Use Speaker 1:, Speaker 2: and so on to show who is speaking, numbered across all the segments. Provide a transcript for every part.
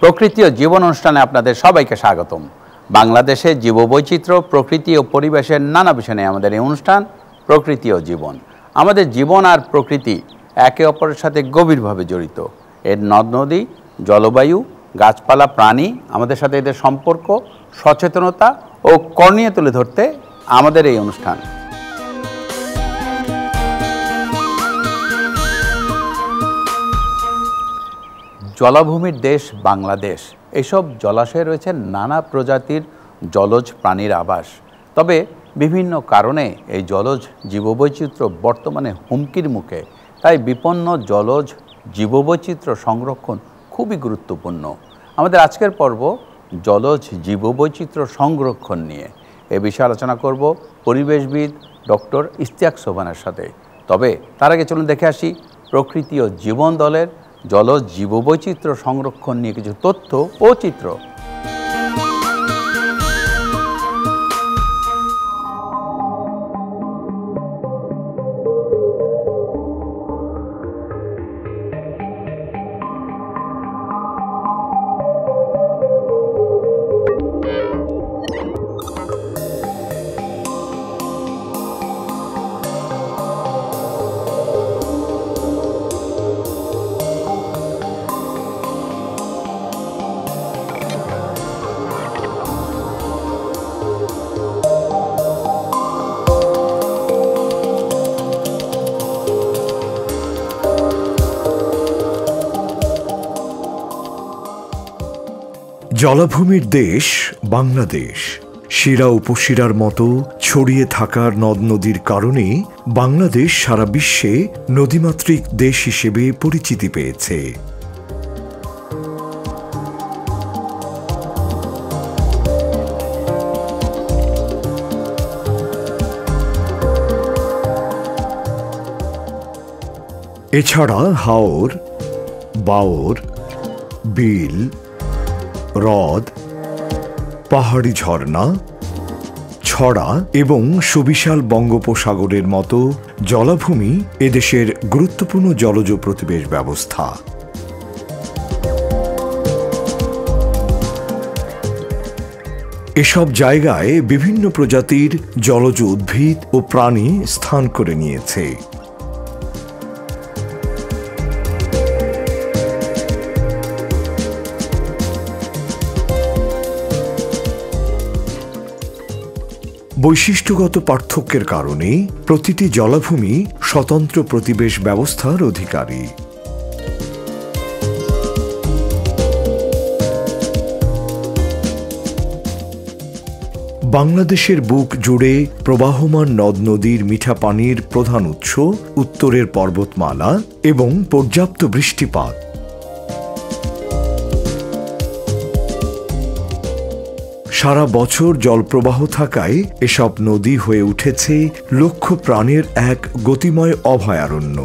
Speaker 1: প্রকৃতি ও জীবন অনুষ্ঠানে আপনাদের সবাইকে স্বাগতম। বাংলাদেশে জীববৈচিত্র্য, প্রকৃতি ও পরিবেশের নানা বিষয় নিয়ে আমাদের এই অনুষ্ঠান প্রকৃতি ও জীবন। আমাদের জীবন আর প্রকৃতি একে অপরের সাথে গভীরভাবে জড়িত। এর নদ নদী, জলবায়ু, গাছপালা, প্রাণী, আমাদের সাথে এদের সম্পর্ক, সচেতনতা ও করণীয় তুলে ধরতে আমাদের এই অনুষ্ঠান। জলাভূমির দেশ বাংলাদেশ। এসব জলাশয়ে রয়েছে নানা প্রজাতির জলজ প্রাণীর আবাস। তবে বিভিন্ন কারণে এই জলজ জীববৈচিত্র্য বর্তমানে হুমকির মুখে। তাই বিপন্ন জলজ জীববৈচিত্র্য সংরক্ষণ খুবই গুরুত্বপূর্ণ। আমাদের আজকের পর্ব জলজ জীববৈচিত্র্য সংরক্ষণ নিয়ে। এ বিষয়ে আলোচনা করব পরিবেশবিদ ডক্টর ইশতিয়াক সোবহানের সাথে। তবে তার আগে চলুন দেখে আসি প্রকৃতি ও জীবন দলের জলজ জীববৈচিত্র্য সংরক্ষণ নিয়ে কিছু তথ্য ও চিত্র।
Speaker 2: জলাভূমির দেশ বাংলাদেশ। শিরা উপশিরার মতো ছড়িয়ে থাকার নদ নদীর কারণে বাংলাদেশ সারা বিশ্বে নদীমাতৃক দেশ হিসেবে পরিচিতি পেয়েছে। এছাড়া হাওর, বাওর, বিল, হ্রদ, পাহাড়ি ঝর্ণা, ছড়া এবং সুবিশাল বঙ্গোপসাগরের মতো জলাভূমি এদেশের গুরুত্বপূর্ণ জলজ প্রতিবেশ ব্যবস্থা। এসব জায়গায় বিভিন্ন প্রজাতির জলজ উদ্ভিদ ও প্রাণী স্থান করে নিয়েছে। বৈশিষ্ট্যগত পার্থক্যের কারণে প্রতিটি জলাভূমি স্বতন্ত্র প্রতিবেশ ব্যবস্থার অধিকারী। বাংলাদেশের বুক জুড়ে প্রবাহমান নদ নদীর মিঠা পানির প্রধান উৎস উত্তরের পর্বতমালা এবং পর্যাপ্ত বৃষ্টিপাত। সারা বছর জলপ্রবাহ থাকায় এসব নদী হয়ে উঠেছে লক্ষ প্রাণীর এক গতিময় অভয়ারণ্য।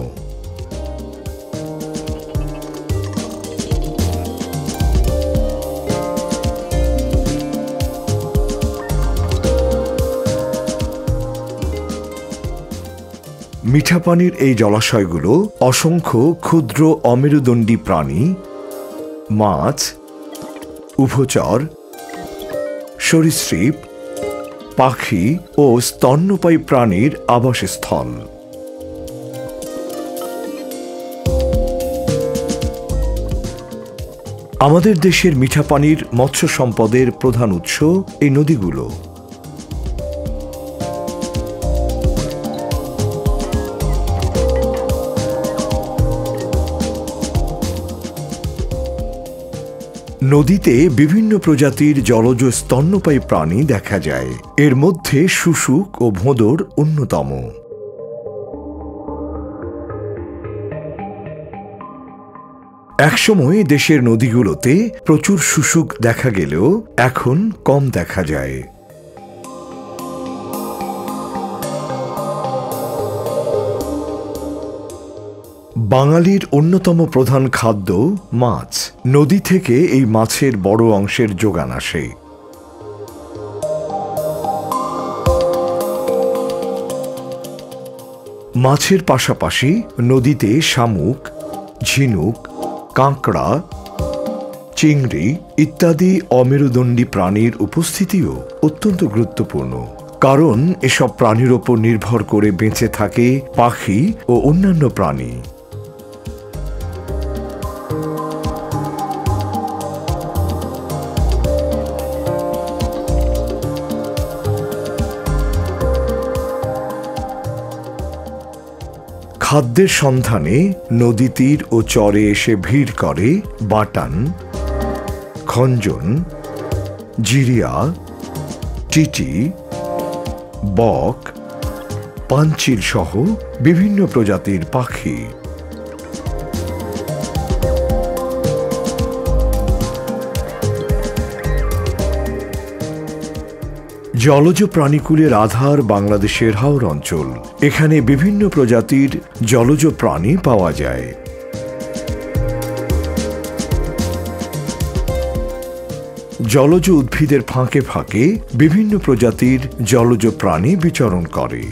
Speaker 2: মিঠা পানির এই জলাশয়গুলো অসংখ্য ক্ষুদ্র অমেরুদণ্ডী প্রাণী, মাছ, উভচর, সরীসৃপ, পাখি ও স্তন্যপায়ী প্রাণীর আবাসস্থল। আমাদের দেশের মিঠা পানির মৎস্য সম্পদের প্রধান উৎস এই নদীগুলো। নদীতে বিভিন্ন প্রজাতির জলজ স্তন্যপায়ী প্রাণী দেখা যায়। এর মধ্যে শুশুক ও ভোঁদড় অন্যতম। একসময় দেশের নদীগুলোতে প্রচুর শুশুক দেখা গেলেও এখন কম দেখা যায়। বাঙালির অন্যতম প্রধান খাদ্য মাছ। নদী থেকে এই মাছের বড় অংশের যোগান আসে। মাছের পাশাপাশি নদীতে শামুক, ঝিনুক, কাঁকড়া, চিংড়ি ইত্যাদি অমেরুদণ্ডী প্রাণীর উপস্থিতিও অত্যন্ত গুরুত্বপূর্ণ, কারণ এসব প্রাণীর ওপর নির্ভর করে বেঁচে থাকে পাখি ও অন্যান্য প্রাণী। খাদ্যের সন্ধানে নদী তীর ও চরে এসে ভিড় করে বাটান, খঞ্জন, জিরিয়া, টিটি, বক, পাঞ্চিল সহ বিভিন্ন প্রজাতির পাখি। জলজ প্রাণীকুলের আধার বাংলাদেশের হাওর অঞ্চল। এখানে বিভিন্ন প্রজাতির জলজ প্রাণী পাওয়া যায়। জলজ উদ্ভিদের ফাঁকে ফাঁকে বিভিন্ন প্রজাতির জলজ প্রাণী বিচরণ করে।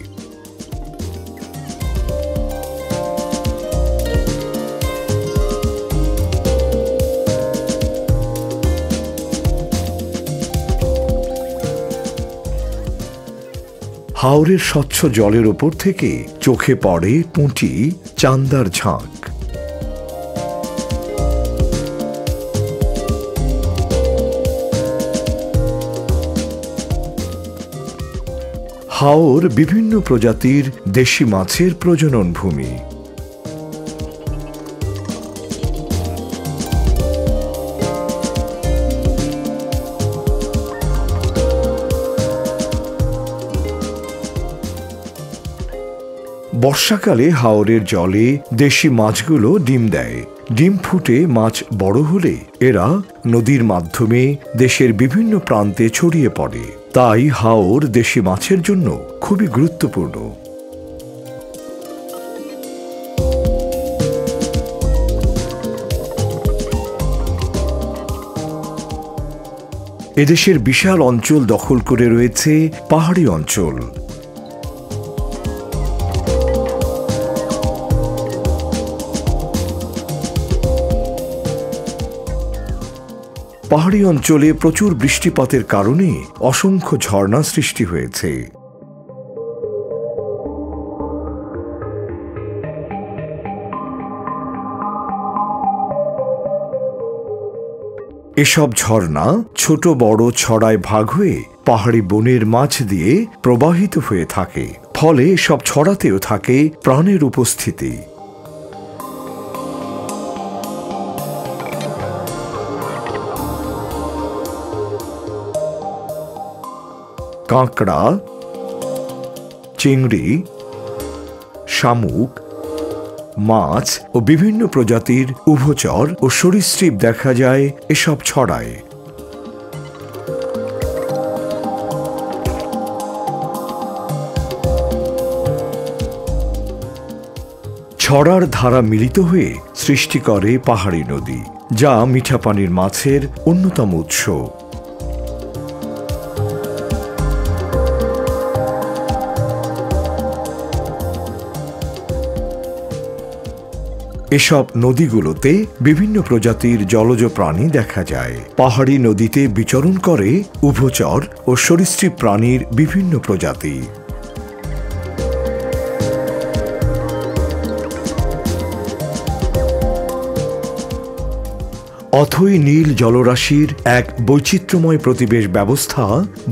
Speaker 2: হাওরের স্বচ্ছ জলের ওপর থেকে চোখে পড়ে পুঁটি, চান্দার ঝাঁক। হাওর বিভিন্ন প্রজাতির দেশি মাছের প্রজনন ভূমি। বর্ষাকালে হাওরের জলে দেশি মাছগুলো ডিম দেয়। ডিম ফুটে মাছ বড় হলে এরা নদীর মাধ্যমে দেশের বিভিন্ন প্রান্তে ছড়িয়ে পড়ে। তাই হাওর দেশি মাছের জন্য খুবই গুরুত্বপূর্ণ। এদেশের বিশাল অঞ্চল দখল করে রয়েছে পাহাড়ি অঞ্চল। পাহাড়ি অঞ্চলে প্রচুর বৃষ্টিপাতের কারণে অসংখ্য ঝর্ণা সৃষ্টি হয়েছে। এসব ঝর্ণা ছোট বড় ছড়ায় ভাগ হয়ে পাহাড়ি বনের মাঝ দিয়ে প্রবাহিত হয়ে থাকে। ফলে সব ছড়াতেও থাকে প্রাণের উপস্থিতি। কাঁকড়া, চিংড়ি, শামুক, মাছ ও বিভিন্ন প্রজাতির উভচর ও সরীসৃপ দেখা যায় এসব ছড়ায়। ছড়ার ধারা মিলিত হয়ে সৃষ্টি করে পাহাড়ি নদী, যা মিঠা পানির মাছের অন্যতম উৎস। এসব নদীগুলোতে বিভিন্ন প্রজাতির জলজ প্রাণী দেখা যায়। পাহাড়ি নদীতে বিচরণ করে উভচর ও সরীসৃপ প্রাণীর বিভিন্ন প্রজাতি। অথই নীল জলরাশির এক বৈচিত্র্যময় প্রতিবেশ ব্যবস্থা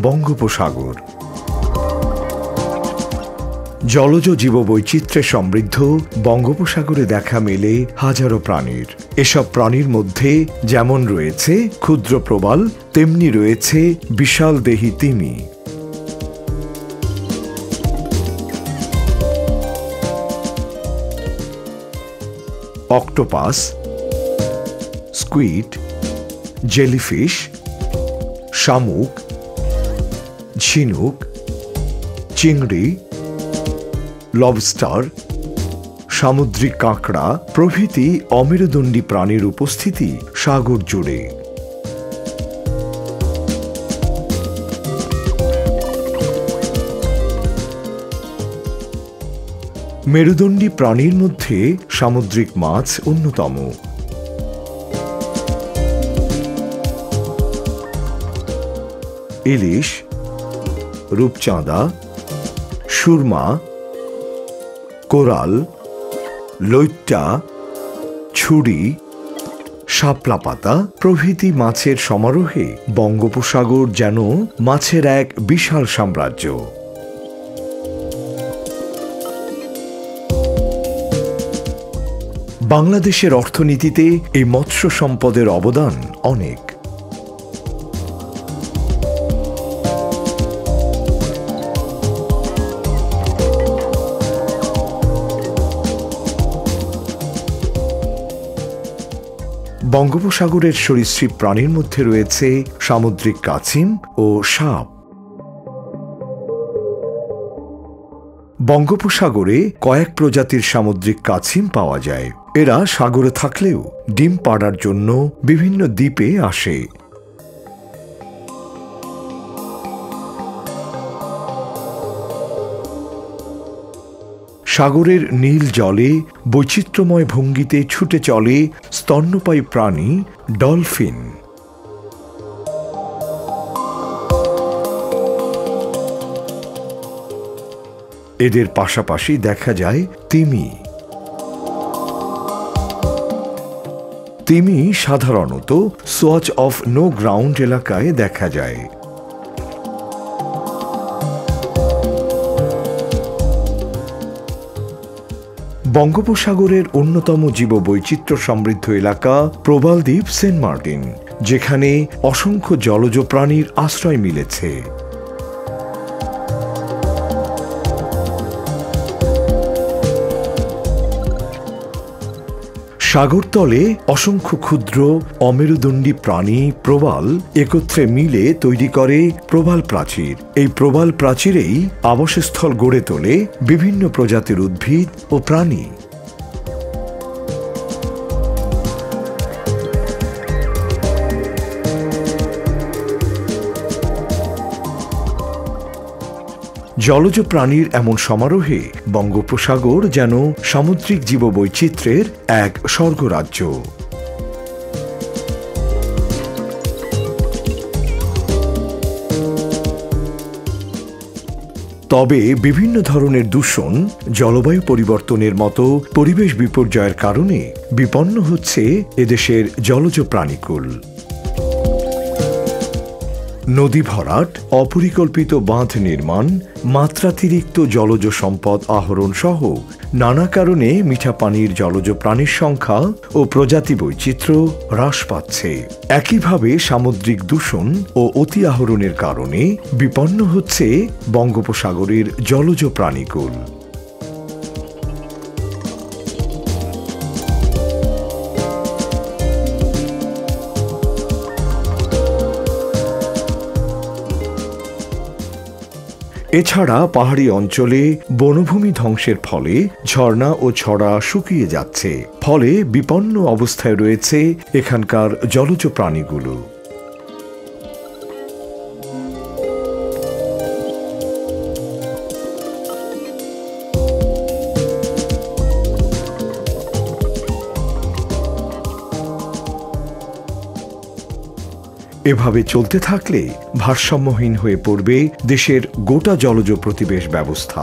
Speaker 2: বঙ্গোপসাগর। জলজ জীববৈচিত্র্যে সমৃদ্ধ বঙ্গোপসাগরে দেখা মেলে হাজারো প্রাণীর। এসব প্রাণীর মধ্যে যেমন রয়েছে ক্ষুদ্র প্রবাল, তেমনি রয়েছে বিশাল দেহী তিমি। অক্টোপাস, স্কুইড, জেলিফিশ, শামুক, ঝিনুক, চিংড়ি, লবস্টার, সামুদ্রিক কাঁকড়া প্রভৃতি অমেরুদণ্ডী প্রাণীর উপস্থিতি সাগর জুড়ে। মেরুদণ্ডী প্রাণীর মধ্যে সামুদ্রিক মাছ অন্যতম। ইলিশ, রূপচাঁদা, সুরমা, কোরাল, লৈট্টা, ছুরি, শাপলা পাতা প্রভৃতি মাছের সমারোহে বঙ্গোপসাগর যেন মাছের এক বিশাল সাম্রাজ্য। বাংলাদেশের অর্থনীতিতে এই মৎস্য সম্পদের অবদান অনেক। বঙ্গোপসাগরের সরীসৃপ প্রাণীর মধ্যে রয়েছে সামুদ্রিক কাছিম ও সাপ। বঙ্গোপসাগরে কয়েক প্রজাতির সামুদ্রিক কাছিম পাওয়া যায়। এরা সাগরে থাকলেও ডিম পাড়ার জন্য বিভিন্ন দ্বীপে আসে। সাগরের নীল জলে বৈচিত্র্যময় ভঙ্গিতে ছুটে চলে স্তন্যপায়ী প্রাণী ডলফিন। এদের পাশাপাশি দেখা যায় তিমি। তিমি সাধারণত সোয়াচ অফ নো গ্রাউন্ড এলাকায় দেখা যায়। বঙ্গোপসাগরের অন্যতম জীববৈচিত্র্য সমৃদ্ধ এলাকা প্রবাল দ্বীপ সেন্ট মার্টিন, যেখানে অসংখ্য জলজ প্রাণীর আশ্রয় মিলেছে। সাগরতলে অসংখ্য ক্ষুদ্র অমেরুদণ্ডী প্রাণী প্রবাল একত্রে মিলে তৈরি করে প্রবাল প্রাচীর। এই প্রবাল প্রাচীরেই আবাসস্থল গড়ে তোলে বিভিন্ন প্রজাতির উদ্ভিদ ও প্রাণী। জলজ প্রাণীর এমন সমারোহে বঙ্গোপসাগর যেন সামুদ্রিক জীববৈচিত্র্যের এক স্বর্গরাজ্য। তবে বিভিন্ন ধরনের দূষণ, জলবায়ু পরিবর্তনের মতো পরিবেশ বিপর্যয়ের কারণে বিপন্ন হচ্ছে এদেশের জলজ প্রাণীকুল। নদী ভরাট, অপরিকল্পিত বাঁধ নির্মাণ, মাত্রাতিরিক্ত জলজ সম্পদ আহরণ সহ নানা কারণে মিঠা পানির জলজ প্রাণীর সংখ্যা ও প্রজাতি বৈচিত্র্য হ্রাস পাচ্ছে। একইভাবে সামুদ্রিক দূষণ ও অতি আহরণের কারণে বিপন্ন হচ্ছে বঙ্গোপসাগরের জলজ প্রাণীকুল। এছাড়া পাহাড়ি অঞ্চলে বনভূমি ধ্বংসের ফলে ঝর্ণা ও ছড়া শুকিয়ে যাচ্ছে, ফলে বিপন্ন অবস্থায় রয়েছে এখানকার জলজ প্রাণীগুলো। এভাবে চলতে থাকলে ভারসাম্যহীন হয়ে পড়বে দেশের গোটা জলজ প্রতিবেশ ব্যবস্থা।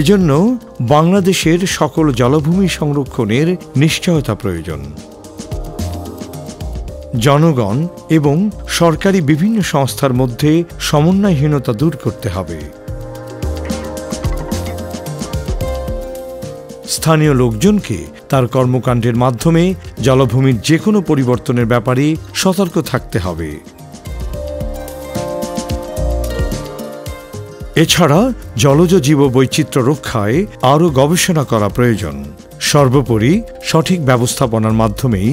Speaker 2: এজন্য বাংলাদেশের সকল জলভূমি সংরক্ষণের নিশ্চয়তা প্রয়োজন। জনগণ এবং সরকারি বিভিন্ন সংস্থার মধ্যে সমন্বয়হীনতা দূর করতে হবে। স্থানীয় লোকজনকে তার কর্মকাণ্ডের মাধ্যমে জলভূমির যে কোনো পরিবর্তনের ব্যাপারে সতর্ক থাকতে হবে। এছাড়া জলজ জীববৈচিত্র্য রক্ষায় আরও গবেষণা করা প্রয়োজন। সর্বোপরি সঠিক ব্যবস্থাপনার মাধ্যমেই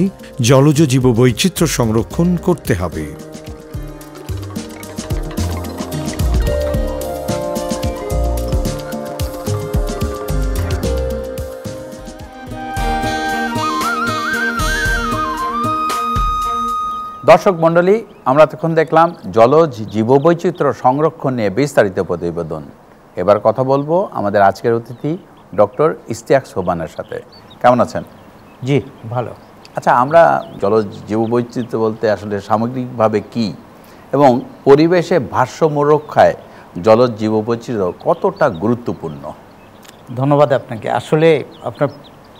Speaker 2: জলজ জীববৈচিত্র্য সংরক্ষণ করতে হবে।
Speaker 1: দর্শক মণ্ডলী, আমরা তখন দেখলাম জলজ জীববৈচিত্র্য সংরক্ষণ নিয়ে বিস্তারিত প্রতিবেদন। এবার কথা বলবো আমাদের আজকের অতিথি ডক্টর ইশতিয়াক সোবহানের সাথে। কেমন আছেন?
Speaker 3: জি, ভালো।
Speaker 1: আচ্ছা, আমরা জলজ জীববৈচিত্র্য বলতে আসলে সামগ্রিকভাবে কি এবং পরিবেশে ভারসাম্য রক্ষায় জলজ জীববৈচিত্র্য কতটা গুরুত্বপূর্ণ?
Speaker 3: ধন্যবাদ আপনাকে। আসলে আপনার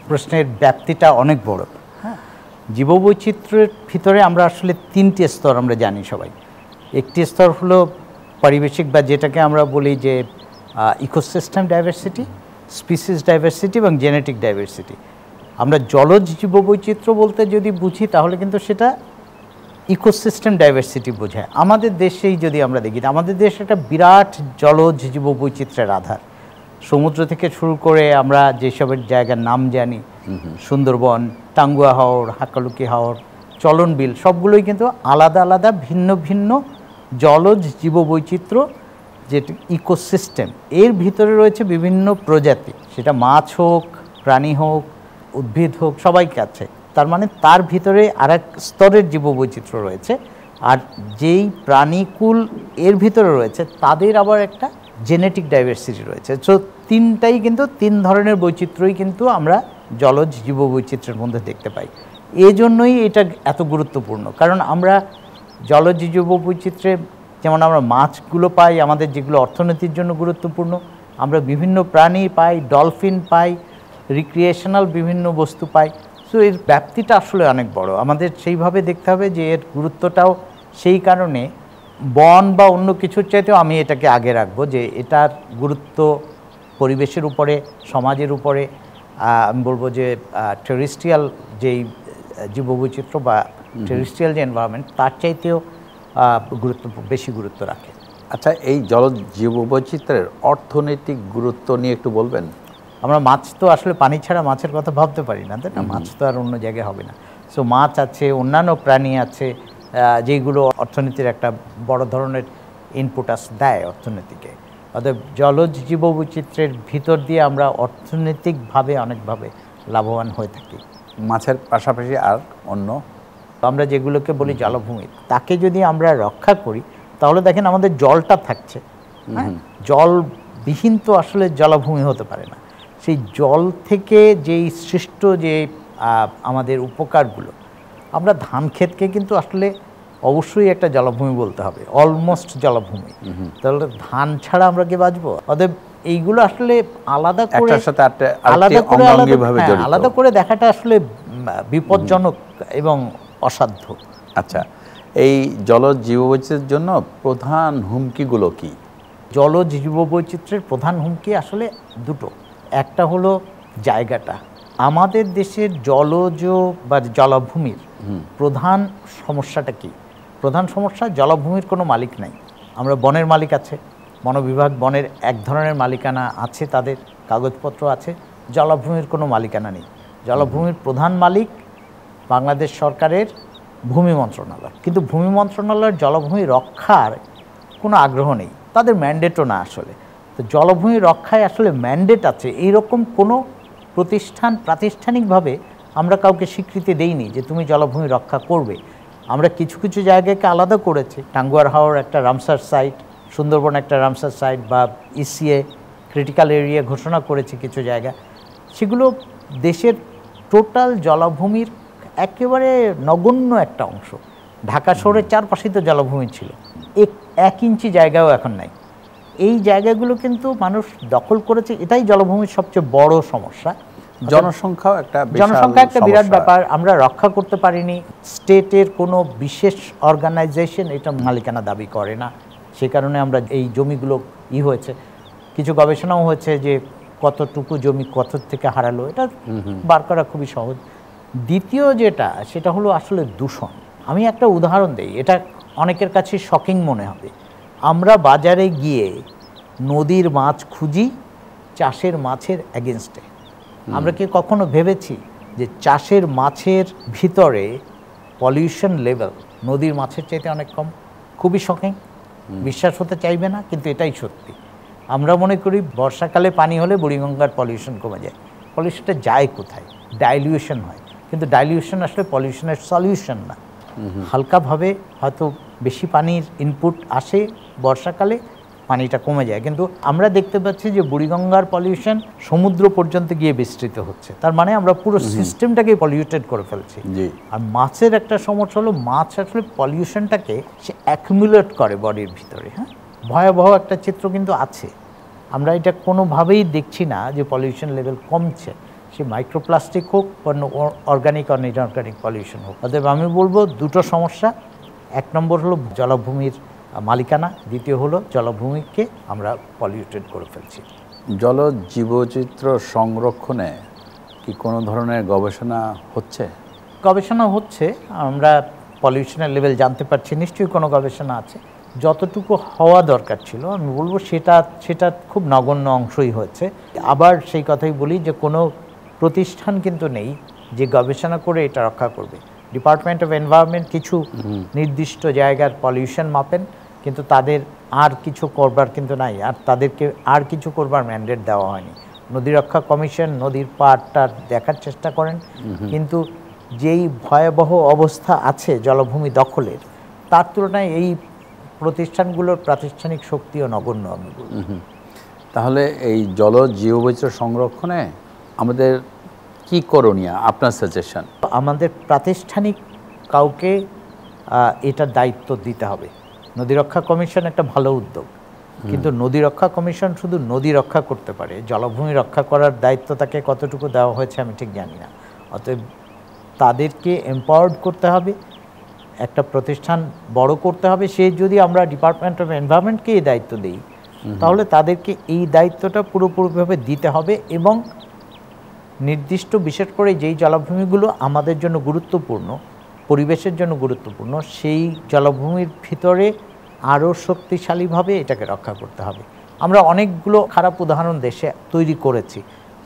Speaker 3: প্রশ্নের ব্যাপ্তিটা অনেক বড়। হ্যাঁ, জীববৈচিত্র্যের ভিতরে আমরা আসলে তিনটি স্তর আমরা জানি সবাই। একটি স্তর হলো পারিবেশিক বা যেটাকে আমরা বলি যে ইকোসিস্টেম ডাইভার্সিটি, স্পিসিস ডাইভার্সিটি এবং জেনেটিক ডাইভার্সিটি। আমরা জলজ জীববৈচিত্র্য বলতে যদি বুঝি তাহলে কিন্তু সেটা ইকোসিস্টেম ডাইভার্সিটি বোঝায়। আমাদের দেশেই যদি আমরা দেখি, আমাদের দেশ একটা বিরাট জলজ জীববৈচিত্র্যের আধার। সমুদ্র থেকে শুরু করে আমরা যেসবের জায়গার নাম জানি, সুন্দরবন, টাঙ্গুয়া হাওর, হাকালুকি হাওর, চলনবিল, সবগুলোই কিন্তু আলাদা আলাদা ভিন্ন ভিন্ন জলজ জীববৈচিত্র্য, যেটা ইকোসিস্টেম। এর ভিতরে রয়েছে বিভিন্ন প্রজাতি, সেটা মাছ হোক, প্রাণী হোক, উদ্ভিদ হোক, সবাইকে আছে। তার মানে তার ভিতরে আরেক স্তরের জীববৈচিত্র্য রয়েছে। আর যেই প্রাণীকুল এর ভিতরে রয়েছে তাদের আবার একটা জেনেটিক ডাইভার্সিটি রয়েছে। সো তিনটাই কিন্তু তিন ধরনের বৈচিত্র্যই কিন্তু আমরা জলজ জীববৈচিত্র্যের মধ্যে দেখতে পাই। এই জন্যই এটা এত গুরুত্বপূর্ণ, কারণ আমরা জলজ জীববৈচিত্র্যে যেমন আমরা মাছগুলো পাই, আমাদের যেগুলো অর্থনীতির জন্য গুরুত্বপূর্ণ, আমরা বিভিন্ন প্রাণী পাই, ডলফিন পাই, রিক্রিয়েশনাল বিভিন্ন বস্তু পাই। সো এর ব্যাপ্তিটা আসলে অনেক বড়। আমাদের সেইভাবে দেখতে হবে যে এর গুরুত্বটাও সেই কারণে বন বা অন্য কিছুর চাইতেও আমি এটাকে আগে রাখবো, যে এটার গুরুত্ব পরিবেশের উপরে, সমাজের উপরে, আমি বলবো যে টেরিস্ট্রিয়াল যেই জীববৈচিত্র্য বা টেরিস্ট্রিয়াল যে এনভায়রনমেন্ট তার চাইতেও বেশি গুরুত্ব রাখে।
Speaker 1: আচ্ছা, এই জলজ জীববৈচিত্র্যের অর্থনৈতিক গুরুত্ব নিয়ে একটু বলবেন?
Speaker 3: আমরা মাছ তো আসলে পানি ছাড়া মাছের কথা ভাবতে পারি না, তাই না? মাছ তো আর অন্য জায়গায় হবে না। সো মাছ আছে, অন্যান্য প্রাণী আছে যেগুলো অর্থনীতির একটা বড় ধরনের ইনপুটাস দেয় অর্থনীতিকে। অতএব জলজ জীববৈচিত্র্যের ভিতর দিয়ে আমরা অর্থনৈতিকভাবে অনেকভাবে লাভবান হয়ে থাকি।
Speaker 1: মাছের পাশাপাশি আর অন্য
Speaker 3: আমরা যেগুলোকে বলি জলভূমি, তাকে যদি আমরা রক্ষা করি তাহলে দেখেন আমাদের জলটা থাকছে। হ্যাঁ, জলবিহীন তো আসলে জলাভূমি হতে পারে না। সেই জল থেকে যেই সৃষ্ট যে আমাদের উপকারগুলো, আমরা ধান ক্ষেতকে কিন্তু আসলে অবশ্যই একটা জলাভূমি বলতে হবে, অলমোস্ট জলাভূমি। তাহলে ধান ছাড়া আমরা কি বাঁচবো? অতএব এইগুলো আসলে আলাদা করে আলাদা করে দেখাটা আসলে বিপজ্জনক এবং অসাধ্য।
Speaker 1: আচ্ছা, এই জলজ জীববৈচিত্র্যের জন্য প্রধান হুমকিগুলো কি?
Speaker 3: জলজ জীববৈচিত্র্যের প্রধান হুমকি আসলে দুটো। একটা হলো জায়গাটা। আমাদের দেশের জলজ বা জলাভূমির প্রধান সমস্যাটা কি? প্রধান সমস্যা, জলাভূমির কোনো মালিক নাই। আমরা বনের মালিক আছে, বন বিভাগ বনের এক ধরনের মালিকানা আছে, তাদের কাগজপত্র আছে। জলাভূমির কোনো মালিকানা নেই। জলাভূমির প্রধান মালিক বাংলাদেশ সরকারের ভূমি মন্ত্রণালয়। কিন্তু ভূমি মন্ত্রণালয়ের জলাভূমি রক্ষার কোনো আগ্রহ নেই, তাদের ম্যান্ডেটও না আসলে। তো জলাভূমি রক্ষায় আসলে ম্যান্ডেট আছে এইরকম কোনো প্রতিষ্ঠান প্রাতিষ্ঠানিকভাবে আমরা কাউকে স্বীকৃতি দেইনি যে তুমি জলাভূমি রক্ষা করবে। আমরা কিছু কিছু জায়গাকে আলাদা করেছি। টাঙ্গুয়ার হাওর একটা রামসার সাইট, সুন্দরবন একটা রামসার সাইট, বা ইসিএ ক্রিটিক্যাল এরিয়া ঘোষণা করেছে কিছু জায়গা। সেগুলো দেশের টোটাল জলাভূমির একেবারে নগণ্য একটা অংশ। ঢাকা শহরের চারপাশেই তো জলাভূমি ছিল, এক ইঞ্চি জায়গাও এখন নাই। এই জায়গাগুলো কিন্তু মানুষ দখল করেছে, এটাই জলাভূমির সবচেয়ে বড় সমস্যা।
Speaker 1: জনসংখ্যাও একটা
Speaker 3: বিরাট ব্যাপার, আমরা রক্ষা করতে পারিনি। স্টেটের কোনো বিশেষ অর্গানাইজেশন এটা মালিকানা দাবি করে না, সে কারণে আমরা এই জমিগুলো হয়েছে। কিছু গবেষণাও হয়েছে যে কতটুকু জমি কত থেকে হারালো, এটা বার করা খুবই সহজ। দ্বিতীয় যেটা, সেটা হলো আসলে দূষণ। আমি একটা উদাহরণ দিই, এটা অনেকের কাছে শকিং মনে হবে। আমরা বাজারে গিয়ে নদীর মাছ খুঁজি চাষের মাছের এগেনস্টে। আমরা কি কখনো ভেবেছি যে চাষের মাছের ভিতরে পলিউশন লেভেল নদীর মাছের চাইতে অনেক কম? খুবই শকিং, বিশ্বাস হতে চাইবে না, কিন্তু এটাই সত্যি। আমরা মনে করি বর্ষাকালে পানি হলে বুড়িগঙ্গার পলিউশন কমে যায়। পলিউশনটা যায় কোথায়? ডাইলিউশন হয়, কিন্তু ডাইলিউশন আসলে পলিউশনের সলিউশন না। হালকাভাবে হয়তো বেশি পানির ইনপুট আসে বর্ষাকালে, পানিটা কমে যায়, কিন্তু আমরা দেখতে পাচ্ছি যে বুড়িগঙ্গার পলিউশন সমুদ্র পর্যন্ত গিয়ে বিস্তৃত হচ্ছে। তার মানে আমরা পুরো সিস্টেমটাকে পলিউটেড করে ফেলছি। আর মাছের একটা সমস্যা হলো, মাছ আসলে পলিউশনটাকে সে অ্যাকুমুলেট করে বডির ভিতরে। হ্যাঁ, ভয়াবহ একটা চিত্র কিন্তু আছে। আমরা এটা কোনোভাবেই দেখছি না যে পলিউশন লেভেল কমছে, সে মাইক্রোপ্লাস্টিক হোক বা অর্গানিক আর ইনঅর্গানিক পলিউশন হোক। অতএব আমি বলবো দুটো সমস্যা, এক নম্বর হলো জলাভূমির মালিকানা, দ্বিতীয় হলো জলাভূমিকে আমরা পলিউটেড করে ফেলছি।
Speaker 1: জলজ জীববৈচিত্র্য সংরক্ষণে কি কোনো ধরনের গবেষণা হচ্ছে?
Speaker 3: গবেষণা হচ্ছে, আমরা পলিউশনের লেভেল জানতে পারছি, নিশ্চয়ই কোনো গবেষণা আছে। যতটুকু হওয়া দরকার ছিল আমি বলবো সেটা খুব নগণ্য অংশই হয়েছে। আবার সেই কথাই বলি যে কোনো প্রতিষ্ঠান কিন্তু নেই যে গবেষণা করে এটা রক্ষা করবে। ডিপার্টমেন্ট অফ এনভায়রনমেন্ট কিছু নির্দিষ্ট জায়গার পলিউশন মাপেন, কিন্তু তাদের আর কিছু করবার কিন্তু নাই, আর তাদেরকে আর কিছু করবার ম্যান্ডেট দেওয়া হয়নি। নদী রক্ষা কমিশন নদীর পাড়টা দেখার চেষ্টা করেন, কিন্তু যেই ভয়াবহ অবস্থা আছে জলভূমি দখলের, তার তুলনায় এই প্রতিষ্ঠানগুলোর প্রাতিষ্ঠানিক শক্তিও নগণ্য আমি বলব।
Speaker 1: তাহলে এই জলজ জীববৈচিত্র্য সংরক্ষণে আমাদের কি করণীয়, আপনার সাজেশন?
Speaker 3: আমাদের প্রাতিষ্ঠানিক কাউকে এটার দায়িত্ব দিতে হবে। নদী রক্ষা কমিশন একটা ভালো উদ্যোগ, কিন্তু নদী রক্ষা কমিশন শুধু নদী রক্ষা করতে পারে, জলভূমি রক্ষা করার দায়িত্ব তাকে কতটুকু দেওয়া হয়েছে আমি ঠিক জানি না। অতএব তাদেরকে এম্পাওয়ার্ড করতে হবে, একটা প্রতিষ্ঠান বড় করতে হবে। সে যদি আমরা ডিপার্টমেন্ট অফ এনভায়রনমেন্টকে এই দায়িত্ব দিই, তাহলে তাদেরকে এই দায়িত্বটা পুরোপুরিভাবে দিতে হবে, এবং নির্দিষ্ট বিশেষ করে যেই জলাভূমিগুলো আমাদের জন্য গুরুত্বপূর্ণ, পরিবেশের জন্য গুরুত্বপূর্ণ, সেই জলাভূমির ভিতরে আরও শক্তিশালীভাবে এটাকে রক্ষা করতে হবে। আমরা অনেকগুলো খারাপ উদাহরণ দেশে তৈরি করেছি,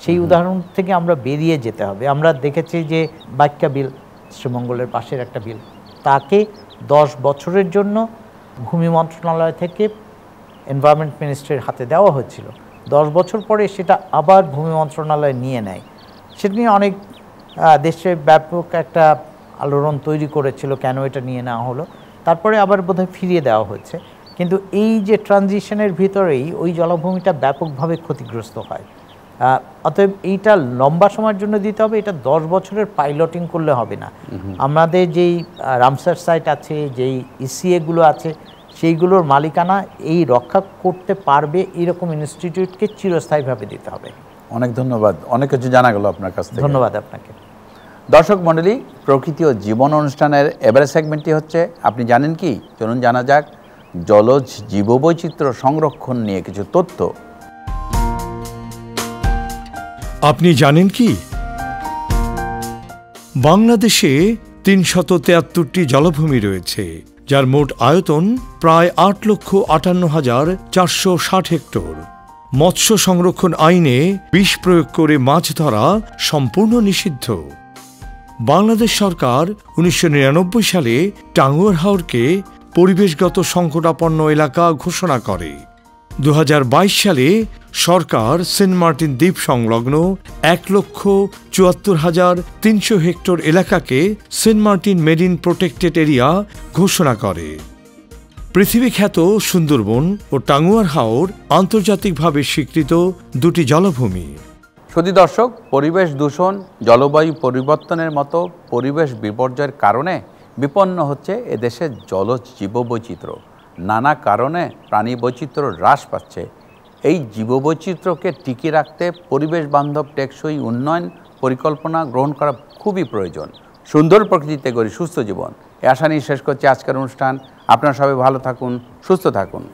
Speaker 3: সেই উদাহরণ থেকে আমরা বেরিয়ে যেতে হবে। আমরা দেখেছি যে বাক্যা বিল, শ্রীমঙ্গলের পাশের একটা বিল, তাকে 10 বছরের জন্য ভূমি মন্ত্রণালয় থেকে এনভায়রনমেন্ট মিনিস্ট্রির হাতে দেওয়া হয়েছিল। 10 বছর পরে সেটা আবার ভূমি মন্ত্রণালয় নিয়ে নেয়। সেটা নিয়ে অনেক দেশে ব্যাপক একটা আলোড়ন তৈরি করেছিল, কেন এটা নিয়ে নেওয়া হলো। তারপরে আবার বোধহয় ফিরিয়ে দেওয়া হয়েছে, কিন্তু এই যে ট্রানজিশনের ভিতরেই ওই জলাভূমিটা ব্যাপকভাবে ক্ষতিগ্রস্ত হয়। অতএব এইটা লম্বা সময়ের জন্য দিতে হবে, এটা 10 বছরের পাইলটিং করলে হবে না। আমাদের যেই রামসার সাইট আছে, যেই ইসিএগুলো আছে, সেইগুলোর মালিকানা এই রক্ষা করতে পারবে এরকম ইনস্টিটিউটকে চিরস্থায়ীভাবে দিতে হবে।
Speaker 1: অনেক ধন্যবাদ, অনেক কিছু জানা গেল আপনার কাছ থেকে।
Speaker 3: ধন্যবাদ আপনাকে।
Speaker 1: দর্শক মণ্ডলী, প্রকৃতি ও জীবন অনুষ্ঠানের এবারে সেগমেন্টটি হচ্ছে আপনি জানেন কি। চলুন জানা যাক জলজ জীববৈচিত্র্য সংরক্ষণ নিয়ে কিছু তথ্য।
Speaker 2: আপনি জানেন কি, বাংলাদেশে 373টি জলাভূমি রয়েছে, যার মোট আয়তন প্রায় 8,58,460 হেক্টর। মৎস্য সংরক্ষণ আইনে বিষ প্রয়োগ করে মাছ ধরা সম্পূর্ণ নিষিদ্ধ। বাংলাদেশ সরকার 1999 সালে টাঙ্গুয়ার হাওরকে পরিবেশগত সংকটাপন্ন এলাকা ঘোষণা করে। 2022 সালে সরকার সেন্ট মার্টিন দ্বীপ সংলগ্ন 1,74,300 হেক্টর এলাকাকে Saint Martin marine protected area ঘোষণা করে। পৃথিবী খ্যাত সুন্দরবন ও টাঙ্গুয়ার হাওর আন্তর্জাতিকভাবে স্বীকৃত দুটি জলাভূমি।
Speaker 1: সুধী দর্শক, পরিবেশ দূষণ, জলবায়ু পরিবর্তনের মতো পরিবেশ বিপর্যয়ের কারণে বিপন্ন হচ্ছে এদেশের জলজ জীববৈচিত্র্য। নানা কারণে প্রাণী বৈচিত্র্য হ্রাস পাচ্ছে। এই জীববৈচিত্র্যকে টিকিয়ে রাখতে পরিবেশ বান্ধব টেকসই উন্নয়ন পরিকল্পনা গ্রহণ করা খুবই প্রয়োজন। সুন্দর প্রকৃতিতে গড়ি সুস্থ জীবন, এ আশা নিয়ে শেষ করছি আজকের অনুষ্ঠান। আপনারা সবাই ভালো থাকুন, সুস্থ থাকুন।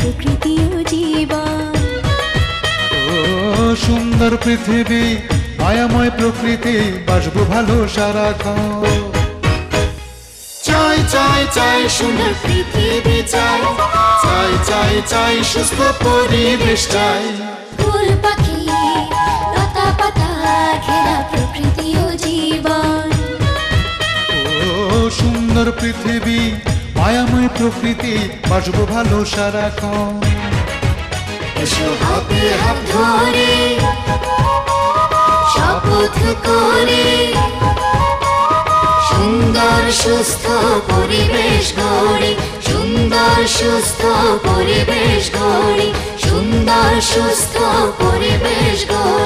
Speaker 4: প্রকৃতি ও জীবন।
Speaker 5: ও সুন্দর পৃথিবী, মায়াময় প্রকৃতি, বাসবো ভালো সারাক্ষণ।
Speaker 4: চাই চাই চাই সুন্দর পৃথিবী চাই, চাই চাই চাই সুস্থ পরিবেশ চাই। ফুল পাখি লতা পাতা ঘেরা প্রকৃতি ও জীবন।
Speaker 5: ও সুন্দর পৃথিবী, মায়াময় প্রকৃতি, বাসবো ভালো সারাক্ষণ।
Speaker 4: এসো হাতে হাত ধরে শপথ করে সুন্দর সুস্থ পরিবেশ গড়ি, সুন্দর সুস্থ পরিবেশ গড়ি, সুন্দর সুস্থ পরিবেশ গড়ি।